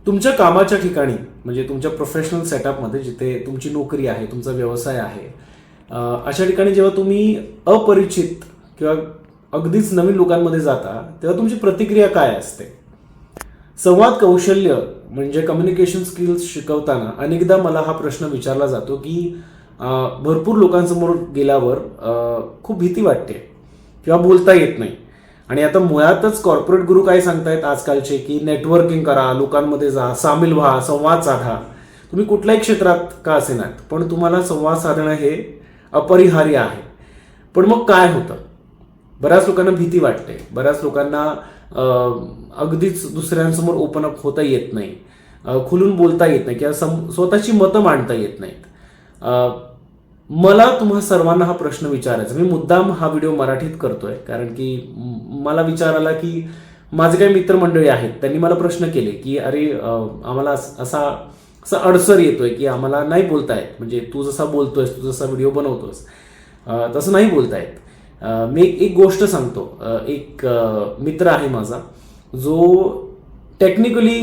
तुमच्या कामाच्या ठिकाणी म्हणजे तुमच्या प्रोफेशनल सेटअपमध्ये जिथे तुमची नोकरी आहे, तुमचा व्यवसाय आहे, अशा ठिकाणी जेव्हा तुम्ही अपरिचित किंवा अगदीच नवीन लोकांमध्ये जाता तेव्हा तुमची प्रतिक्रिया काय असते? संवाद कौशल्य म्हणजे कम्युनिकेशन स्किल्स शिकवताना अनेकदा मला हा प्रश्न विचारला जातो की भरपूर लोकांसमोर गेल्यावर खूप भीती वाटते किंवा बोलता येत नाही. आणि आता मुळातच कॉर्पोरेट गुरु काय सांगतायत आजकालचे की नेटवर्किंग करा, लोकांमध्ये जा, सामील व्हा, संवाद साधा. तुम्ही कुठल्याही क्षेत्रात का असेनात पण तुम्हाला संवाद साधणं हे अपरिहार्य आहे. पण मग काय होतं? बऱ्याच लोकांना भीती वाटते, बऱ्याच लोकांना अगदीच दुसऱ्यांसमोर ओपन अप होता येत नाही, खुलून बोलता येत नाही किंवा स्वतःची मतं मांडता येत नाहीत. मला तुम्हा सर्वांना हा प्रश्न विचारायचा. मी मुद्दाम हा व्हिडिओ मराठीत करतोय कारण की मला विचार आला की माझे काही मित्रमंडळी आहेत, त्यांनी मला प्रश्न केले की अरे आम्हाला असा अडसर येतोय की आम्हाला नाही बोलता येत, म्हणजे तू जसा बोलतोयस, तू जसा व्हिडिओ बनवतोस तसं नाही बोलता येत. मी एक गोष्ट सांगतो. एक मित्र आहे माझा जो टेक्निकली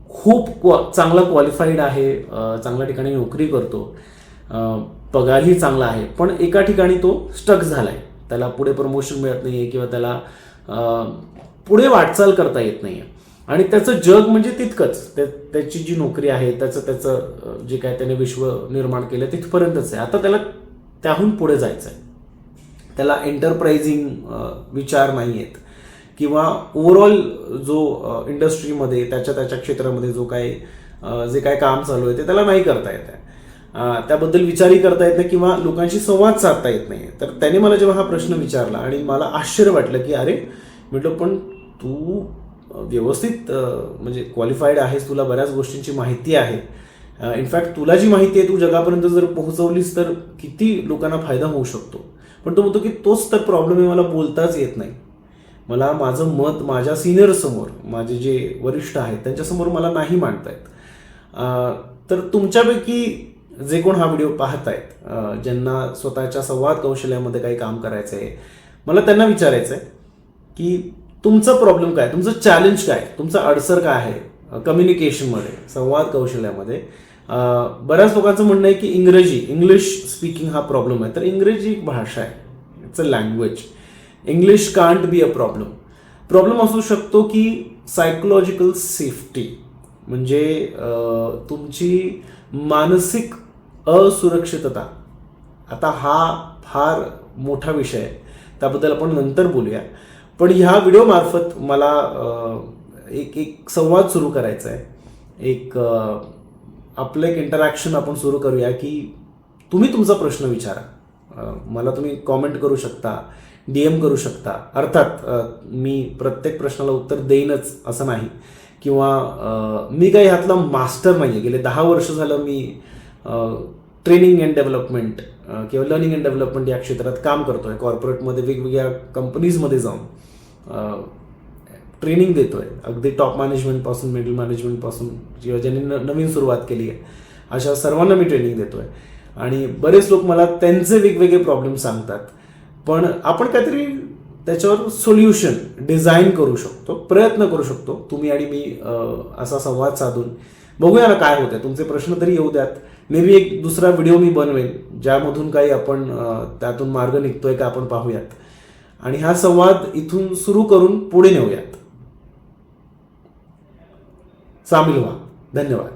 खूप चांगला क्वालिफाईड आहे, चांगल्या ठिकाणी नोकरी करतो, पगारही चांगला आहे, पण एका ठिकाणी तो स्टक झालाय. त्याला पुढे प्रमोशन मिळत नाहीये किंवा त्याला पुढे वाटचाल करता येत नाहीये. आणि त्याचं जग म्हणजे तितकंच, त्याची जी नोकरी आहे, त्याचं जे काय त्याने विश्व निर्माण केलं तिथपर्यंतच आहे. आता त्याला त्याहून पुढे जायचं आहे. त्याला एंटरप्राइझिंग विचार नाही आहेत किंवा ओव्हरऑल जो इंडस्ट्रीमध्ये त्याच्या क्षेत्रामध्ये जे काय काम चालू आहे ते त्याला नाही करता येत आहे. त्याबद्दल विचारही करता येत नाही किंवा लोकांशी संवाद साधता येत नाही. तर त्याने मला जेव्हा हा प्रश्न विचारला आणि मला आश्चर्य वाटलं की अरे म्हटलं पण तू व्यवस्थित म्हणजे क्वालिफाईड आहेस, तुला बऱ्याच गोष्टींची माहिती आहे, इनफॅक्ट तुला जी माहिती आहे तू जगापर्यंत जर पोहोचवलीस तर किती लोकांना फायदा होऊ शकतो. पण तो म्हणतो की तोच तर प्रॉब्लेम आहे, मला बोलताच येत नाही. मला माझं मत माझ्या सिनियर समोर, माझे जे वरिष्ठ आहेत त्यांच्यासमोर मला नाही मांडता येत. तर तुमच्यापैकी जे कोण हा व्हिडिओ पाहतायत, ज्यांना स्वतःच्या संवाद कौशल्यामध्ये काही काम करायचं आहे, मला त्यांना विचारायचं आहे की तुमचा प्रॉब्लेम काय, तुमचं चॅलेंज काय, तुमचा अडसर काय आहे कम्युनिकेशनमध्ये, संवाद कौशल्यामध्ये. बऱ्याच लोकांचं म्हणणं आहे की इंग्लिश स्पीकिंग हा प्रॉब्लेम आहे. तर इंग्रजी एक भाषा आहे, it's a language. English can't be a problem असू शकतो की सायकोलॉजिकल सेफ्टी म्हणजे तुमची मानसिक असुरक्षितता. आता हा फार मोठा विषय आहे, त्याबद्दल आपण नंतर बोलूया. पण ह्या व्हिडिओ मार्फत मला एक संवाद सुरू करायचा आहे. आपलं एक इंटरॅक्शन आपण सुरू करूया की तुम्ही तुमचा प्रश्न विचारा. मला तुम्ही कॉमेंट करू शकता, DM करू शकता. अर्थात मी प्रत्येक प्रश्नाला उत्तर देईनच असं नाही किंवा मी काही ह्यातला मास्टर नाही आहे. गेले 10 वर्ष झालं मी ट्रेनिंग अँड डेव्हलपमेंट किंवा लर्निंग अँड डेव्हलपमेंट या क्षेत्रात काम करतोय. कॉर्पोरेटमध्ये वेगवेगळ्या कंपनीजमध्ये जाऊन ट्रेनिंग देतोय, अगदी टॉप मॅनेजमेंटपासून मिडल मॅनेजमेंटपासून किंवा ज्यांनी नवीन सुरुवात केली आहे अशा सर्वांना मी ट्रेनिंग देतोय. आणि बरेच लोक मला त्यांचे वेगवेगळे प्रॉब्लेम सांगतात, पण आपण काहीतरी त्याच्यावर सोल्युशन डिझाईन करू शकतो, प्रयत्न करू शकतो. तुम्ही आणि मी असा संवाद साधून बघूया ना काय होतंय. तुमचे प्रश्न तरी येऊ द्यात. मे बी एक दुसरा व्हिडिओ मी बनवेन ज्यामधून काही आपण त्यातून मार्ग निघतोय का आपण पाहूयात आणि हा संवाद इथून सुरू करून पुढे नेऊयात. सामील व्हा. धन्यवाद.